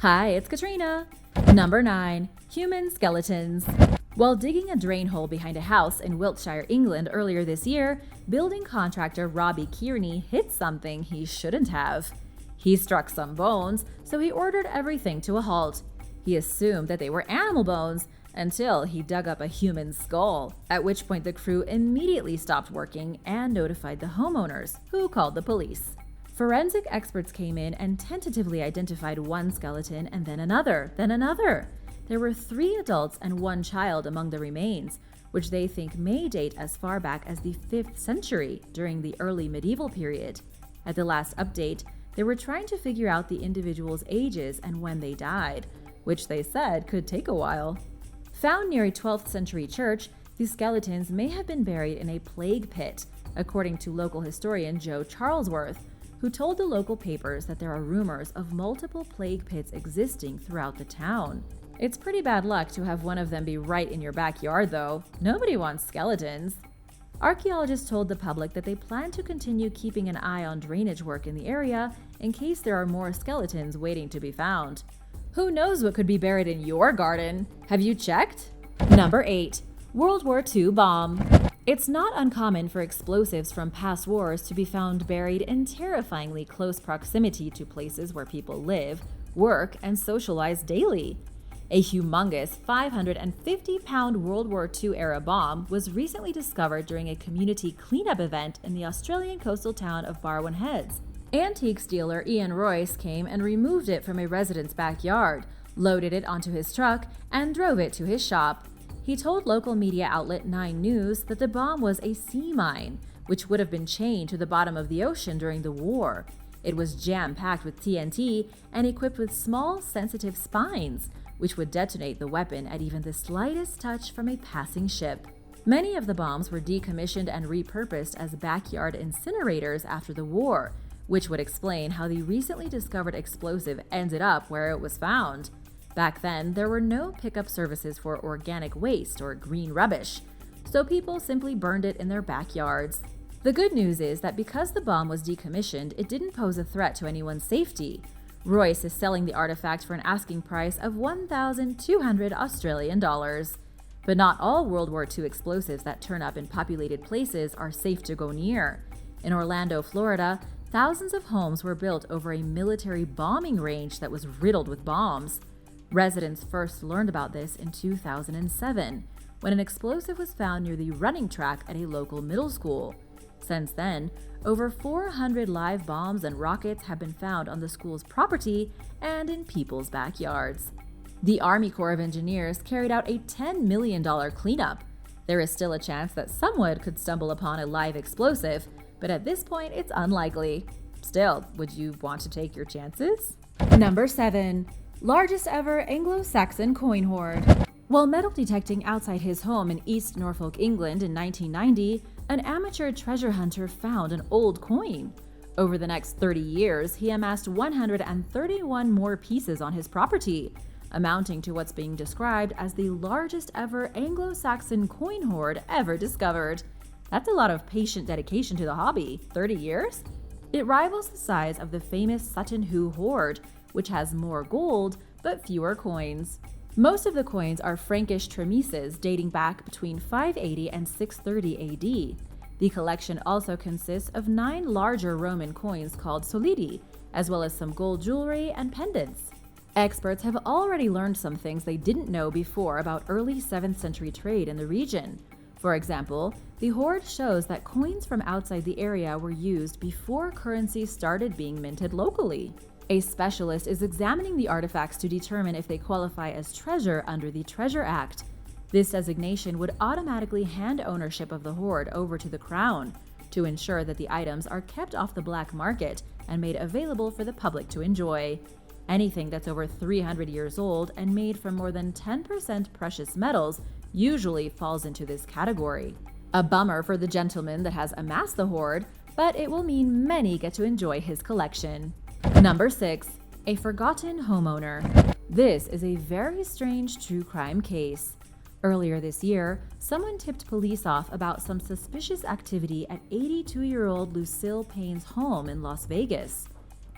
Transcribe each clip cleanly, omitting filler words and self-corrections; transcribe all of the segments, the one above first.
Hi, it's Katrina. Number 9. Human skeletons. While digging a drain hole behind a house in Wiltshire, England earlier this year, building contractor Robbie Kearney hit something he shouldn't have. He struck some bones, so he ordered everything to a halt. He assumed that they were animal bones until he dug up a human skull, at which point the crew immediately stopped working and notified the homeowners, who called the police. Forensic experts came in and tentatively identified one skeleton and then another. There were 3 adults and 1 child among the remains, which they think may date as far back as the 5th century during the early medieval period. At the last update, they were trying to figure out the individuals' ages and when they died, which they said could take a while. Found near a 12th century church, the skeletons may have been buried in a plague pit, according to local historian Joe Charlesworth, who told the local papers that there are rumors of multiple plague pits existing throughout the town. It's pretty bad luck to have one of them be right in your backyard, though. Nobody wants skeletons. Archaeologists told the public that they plan to continue keeping an eye on drainage work in the area in case there are more skeletons waiting to be found. Who knows what could be buried in your garden? Have you checked? Number 8. World War II bomb. It's not uncommon for explosives from past wars to be found buried in terrifyingly close proximity to places where people live, work, and socialize daily. A humongous 550-pound World War II-era bomb was recently discovered during a community cleanup event in the Australian coastal town of Barwon Heads. Antiques dealer Ian Royce came and removed it from a resident's backyard, loaded it onto his truck, and drove it to his shop. He told local media outlet 9 News that the bomb was a sea mine, which would have been chained to the bottom of the ocean during the war. It was jam-packed with TNT and equipped with small, sensitive spines, which would detonate the weapon at even the slightest touch from a passing ship. Many of the bombs were decommissioned and repurposed as backyard incinerators after the war, which would explain how the recently discovered explosive ended up where it was found. Back then, there were no pickup services for organic waste or green rubbish, so people simply burned it in their backyards. The good news is that because the bomb was decommissioned, it didn't pose a threat to anyone's safety. Royce is selling the artifact for an asking price of 1,200 Australian dollars. But not all World War II explosives that turn up in populated places are safe to go near. In Orlando, Florida, thousands of homes were built over a military bombing range that was riddled with bombs. Residents first learned about this in 2007, when an explosive was found near the running track at a local middle school. Since then, over 400 live bombs and rockets have been found on the school's property and in people's backyards. The Army Corps of Engineers carried out a $10 million cleanup. There is still a chance that someone could stumble upon a live explosive, but at this point it's unlikely. Still, would you want to take your chances? Number 7. Largest ever Anglo Saxon coin hoard. While metal detecting outside his home in East Norfolk, England in 1990, an amateur treasure hunter found an old coin. Over the next 30 years, he amassed 131 more pieces on his property, amounting to what's being described as the largest ever Anglo-Saxon coin hoard ever discovered. That's a lot of patient dedication to the hobby. 30 years? It rivals the size of the famous Sutton Hoo hoard, which has more gold but fewer coins. Most of the coins are Frankish tremises dating back between 580 and 630 AD. The collection also consists of 9 larger Roman coins called solidi, as well as some gold jewelry and pendants. Experts have already learned some things they didn't know before about early 7th century trade in the region. For example, the hoard shows that coins from outside the area were used before currency started being minted locally. A specialist is examining the artifacts to determine if they qualify as treasure under the Treasure Act. This designation would automatically hand ownership of the hoard over to the Crown to ensure that the items are kept off the black market and made available for the public to enjoy. Anything that's over 300 years old and made from more than 10% precious metals usually falls into this category. A bummer for the gentleman that has amassed the hoard, but it will mean many get to enjoy his collection. Number 6. A forgotten homeowner. This is a very strange true crime case. Earlier this year, someone tipped police off about some suspicious activity at 82-year-old Lucille Payne's home in Las Vegas.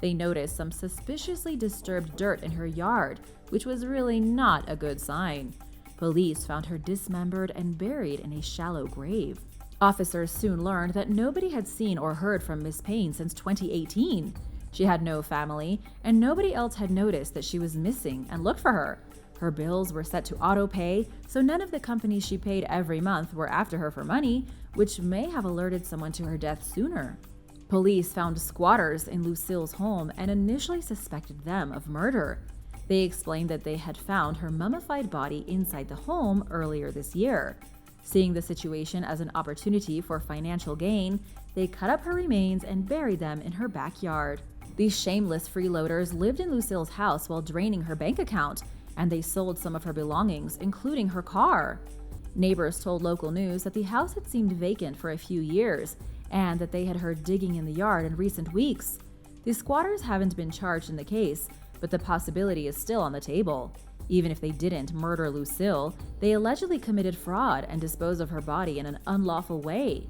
They noticed some suspiciously disturbed dirt in her yard, which was really not a good sign. Police found her dismembered and buried in a shallow grave. Officers soon learned that nobody had seen or heard from Miss Payne since 2018. She had no family, and nobody else had noticed that she was missing and looked for her. Her bills were set to auto-pay, so none of the companies she paid every month were after her for money, which may have alerted someone to her death sooner. Police found squatters in Lucille's home and initially suspected them of murder. They explained that they had found her mummified body inside the home earlier this year. Seeing the situation as an opportunity for financial gain, they cut up her remains and buried them in her backyard. These shameless freeloaders lived in Lucille's house while draining her bank account, and they sold some of her belongings, including her car. Neighbors told local news that the house had seemed vacant for a few years, and that they had heard digging in the yard in recent weeks. The squatters haven't been charged in the case, but the possibility is still on the table. Even if they didn't murder Lucille, they allegedly committed fraud and disposed of her body in an unlawful way.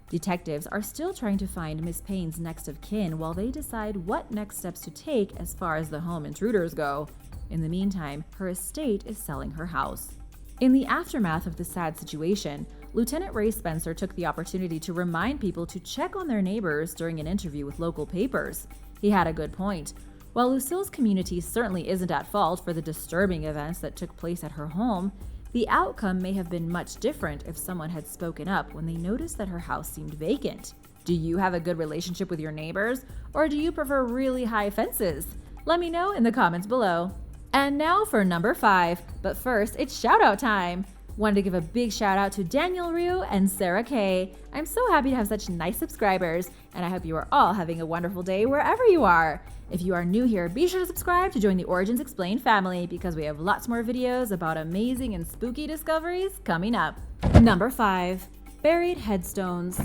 Detectives are still trying to find Miss Payne's next of kin while they decide what next steps to take as far as the home intruders go. In the meantime, her estate is selling her house. In the aftermath of the sad situation, Lieutenant Ray Spencer took the opportunity to remind people to check on their neighbors during an interview with local papers. He had a good point. While Lucille's community certainly isn't at fault for the disturbing events that took place at her home, the outcome may have been much different if someone had spoken up when they noticed that her house seemed vacant. Do you have a good relationship with your neighbors, or do you prefer really high fences? Let me know in the comments below. And now for number 5, but first it's shout out time. Wanted to give a big shout out to Daniel Ryu and Sarah Kay. I'm so happy to have such nice subscribers, and I hope you are all having a wonderful day wherever you are. If you are new here, be sure to subscribe to join the Origins Explained family because we have lots more videos about amazing and spooky discoveries coming up. Number 5. Buried headstones.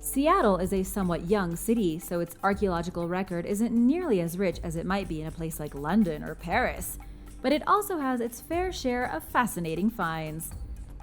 Seattle is a somewhat young city, so its archaeological record isn't nearly as rich as it might be in a place like London or Paris. But it also has its fair share of fascinating finds.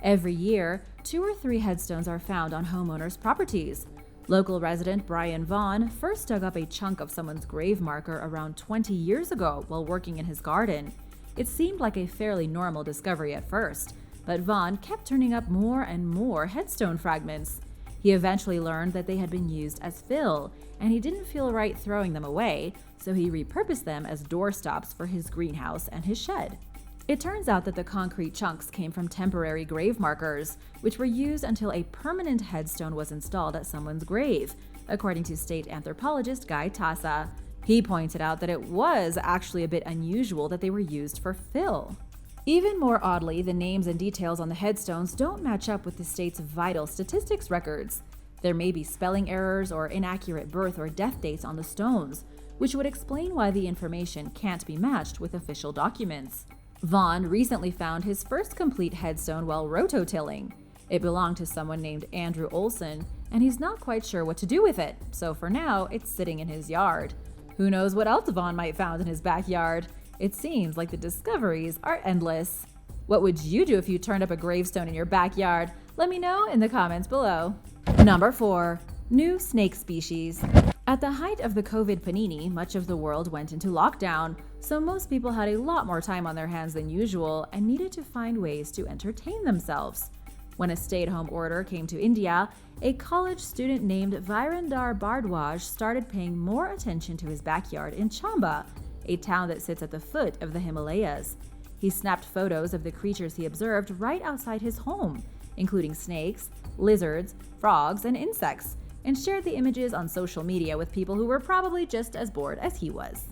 Every year, 2 or 3 headstones are found on homeowners' properties. Local resident Brian Vaughn first dug up a chunk of someone's grave marker around 20 years ago while working in his garden. It seemed like a fairly normal discovery at first, but Vaughn kept turning up more and more headstone fragments. He eventually learned that they had been used as fill, and he didn't feel right throwing them away, so he repurposed them as doorstops for his greenhouse and his shed. It turns out that the concrete chunks came from temporary grave markers, which were used until a permanent headstone was installed at someone's grave, according to state anthropologist Guy Tassa. He pointed out that it was actually a bit unusual that they were used for fill. Even more oddly, the names and details on the headstones don't match up with the state's vital statistics records. There may be spelling errors or inaccurate birth or death dates on the stones, which would explain why the information can't be matched with official documents. Vaughn recently found his first complete headstone while rototilling. It belonged to someone named Andrew Olson, and he's not quite sure what to do with it, so for now, it's sitting in his yard. Who knows what else Vaughn might found in his backyard? It seems like the discoveries are endless. What would you do if you turned up a gravestone in your backyard? Let me know in the comments below. Number 4. New snake species. At the height of the COVID panini, much of the world went into lockdown, so most people had a lot more time on their hands than usual and needed to find ways to entertain themselves. When a stay-at-home order came to India, a college student named Virendra Bhardwaj started paying more attention to his backyard in Chamba, a town that sits at the foot of the Himalayas. He snapped photos of the creatures he observed right outside his home, including snakes, lizards, frogs, and insects, and shared the images on social media with people who were probably just as bored as he was.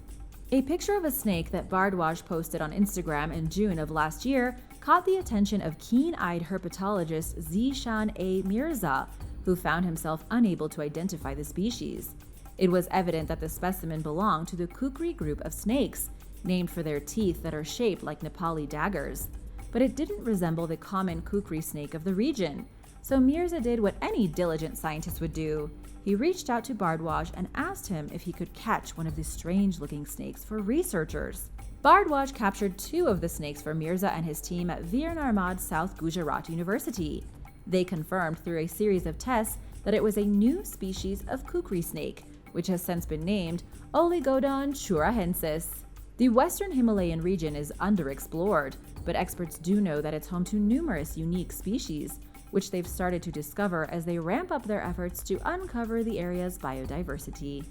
A picture of a snake that Bhardwaj posted on Instagram in June of last year caught the attention of keen-eyed herpetologist Zishan A. Mirza, who found himself unable to identify the species. It was evident that the specimen belonged to the kukri group of snakes, named for their teeth that are shaped like Nepali daggers. But it didn't resemble the common kukri snake of the region. So Mirza did what any diligent scientist would do. He reached out to Bhardwaj and asked him if he could catch one of the strange-looking snakes for researchers. Bhardwaj captured 2 of the snakes for Mirza and his team at Veer Narmad South Gujarat University. They confirmed through a series of tests that it was a new species of kukri snake, which has since been named Oligodon churahensis. The western Himalayan region is underexplored, but experts do know that it's home to numerous unique species, which they've started to discover as they ramp up their efforts to uncover the area's biodiversity.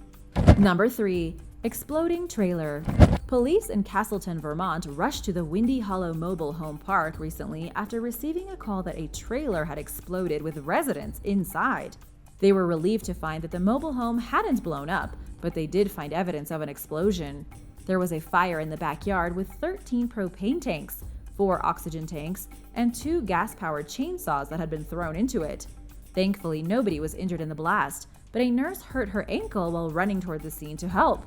Number 3. Exploding trailer. Police in Castleton, Vermont rushed to the Windy Hollow Mobile Home Park recently after receiving a call that a trailer had exploded with residents inside. They were relieved to find that the mobile home hadn't blown up, but they did find evidence of an explosion. There was a fire in the backyard with 13 propane tanks, 4 oxygen tanks, and 2 gas-powered chainsaws that had been thrown into it. Thankfully, nobody was injured in the blast, but a nurse hurt her ankle while running toward the scene to help.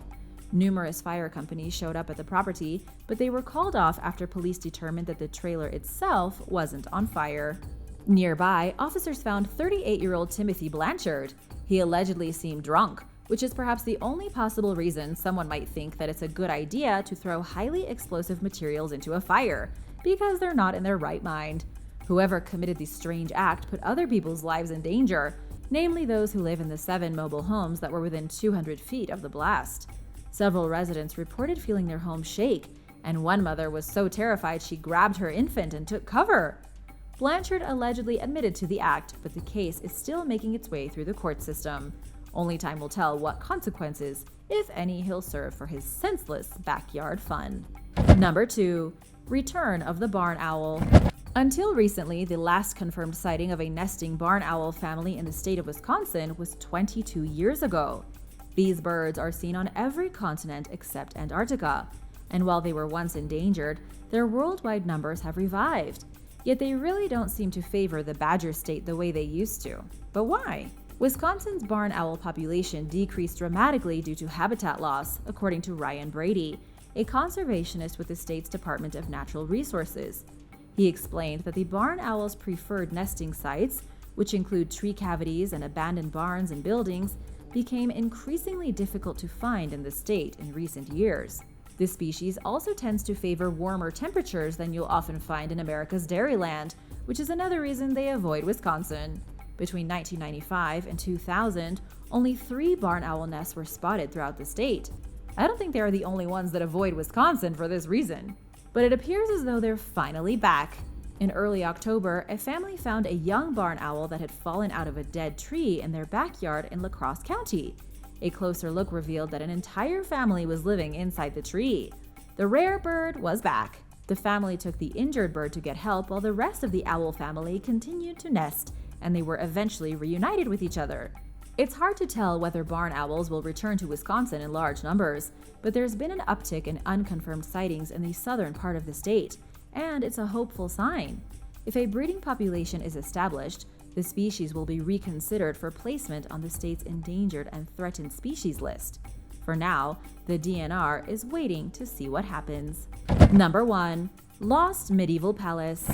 Numerous fire companies showed up at the property, but they were called off after police determined that the trailer itself wasn't on fire. Nearby, officers found 38-year-old Timothy Blanchard. He allegedly seemed drunk, which is perhaps the only possible reason someone might think that it's a good idea to throw highly explosive materials into a fire, because they're not in their right mind. Whoever committed the strange act put other people's lives in danger, namely those who live in the 7 mobile homes that were within 200 feet of the blast. Several residents reported feeling their home shake, and one mother was so terrified she grabbed her infant and took cover. Blanchard allegedly admitted to the act, but the case is still making its way through the court system. Only time will tell what consequences, if any, he'll serve for his senseless backyard fun. Number 2. Return of the barn owl. Until recently, the last confirmed sighting of a nesting barn owl family in the state of Wisconsin was 22 years ago. These birds are seen on every continent except Antarctica, and while they were once endangered, their worldwide numbers have revived. Yet they really don't seem to favor the badger state the way they used to. But why? Wisconsin's barn owl population decreased dramatically due to habitat loss, according to Ryan Brady, a conservationist with the state's Department of Natural Resources. He explained that the barn owl's preferred nesting sites, which include tree cavities and abandoned barns and buildings, became increasingly difficult to find in the state in recent years. This species also tends to favor warmer temperatures than you'll often find in America's dairyland, which is another reason they avoid Wisconsin. Between 1995 and 2000, only 3 barn owl nests were spotted throughout the state. I don't think they are the only ones that avoid Wisconsin for this reason. But it appears as though they're finally back. In early October, a family found a young barn owl that had fallen out of a dead tree in their backyard in La Crosse County. A closer look revealed that an entire family was living inside the tree. The rare bird was back. The family took the injured bird to get help while the rest of the owl family continued to nest, and they were eventually reunited with each other. It's hard to tell whether barn owls will return to Wisconsin in large numbers, but there's been an uptick in unconfirmed sightings in the southern part of the state, and it's a hopeful sign. If a breeding population is established, the species will be reconsidered for placement on the state's endangered and threatened species list. For now, the DNR is waiting to see what happens. Number 1. Lost Medieval Palace.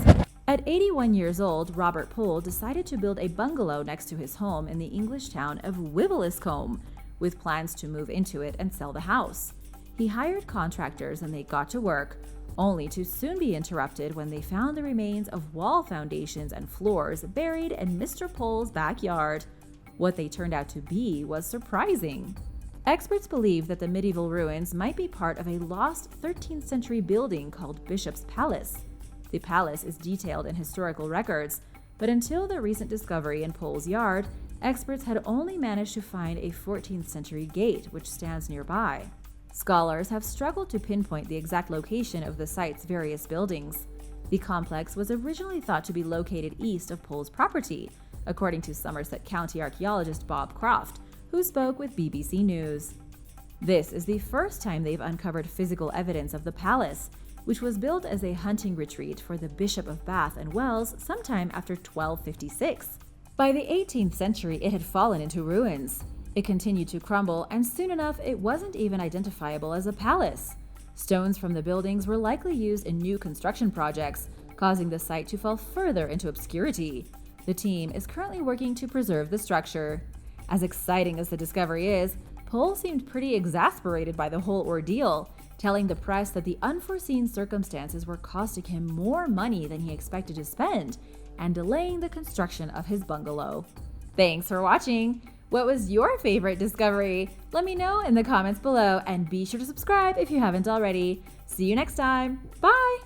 At 81 years old, Robert Pohl decided to build a bungalow next to his home in the English town of Wiveliscombe, with plans to move into it and sell the house. He hired contractors and they got to work, only to soon be interrupted when they found the remains of wall foundations and floors buried in Mr. Pohl's backyard. What they turned out to be was surprising. Experts believe that the medieval ruins might be part of a lost 13th century building called Bishop's Palace. The palace is detailed in historical records, but until the recent discovery in Pohl's yard, experts had only managed to find a 14th century gate which stands nearby. Scholars have struggled to pinpoint the exact location of the site's various buildings. The complex was originally thought to be located east of Pohl's property, according to Somerset County archaeologist Bob Croft, who spoke with BBC News. This is the first time they've uncovered physical evidence of the palace, which was built as a hunting retreat for the Bishop of Bath and Wells sometime after 1256. By the 18th century, it had fallen into ruins. It continued to crumble, and soon enough, it wasn't even identifiable as a palace. Stones from the buildings were likely used in new construction projects, causing the site to fall further into obscurity. The team is currently working to preserve the structure. As exciting as the discovery is, Pohl seemed pretty exasperated by the whole ordeal, telling the press that the unforeseen circumstances were costing him more money than he expected to spend and delaying the construction of his bungalow. Thanks for watching! What was your favorite discovery? Let me know in the comments below and be sure to subscribe if you haven't already. See you next time. Bye!